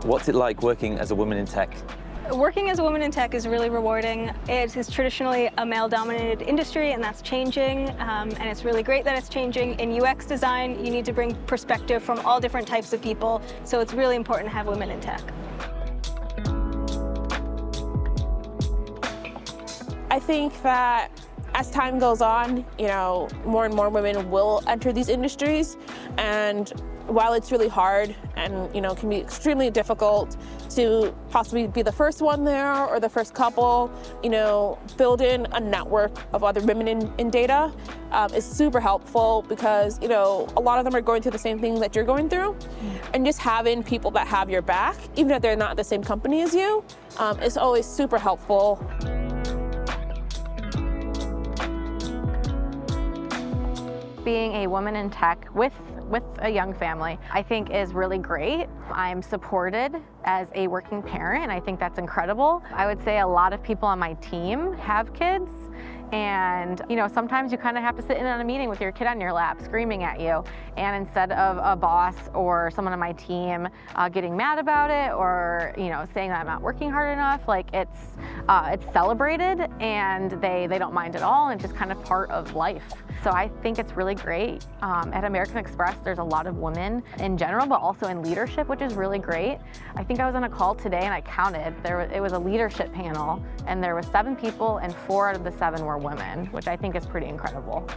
What's it like working as a woman in tech? Working as a woman in tech is really rewarding. It is traditionally a male-dominated industry, and that's changing, and it's really great that it's changing. In UX design, you need to bring perspective from all different types of people, so it's really important to have women in tech. I think that as time goes on, more and more women will enter these industries, and while it's really hard and can be extremely difficult to possibly be the first one there or the first couple, building a network of other women in data is super helpful because a lot of them are going through the same thing that you're going through, and just having people that have your back, even if they're not the same company as you, is always super helpful. Being a woman in tech with a young family, I think is really great. I'm supported as a working parent, and I think that's incredible. I would say a lot of people on my team have kids, and sometimes you kind of have to sit in on a meeting with your kid on your lap screaming at you, and instead of a boss or someone on my team getting mad about it or saying that I'm not working hard enough, like it's celebrated and they don't mind at all, and it's just kind of part of life. So I think it's really great. At American Express, there's a lot of women in general, but also in leadership, which is really great. I think I was on a call today and I counted. It was a leadership panel, and there were 7 people, and 4 out of the 7 were women, which I think is pretty incredible.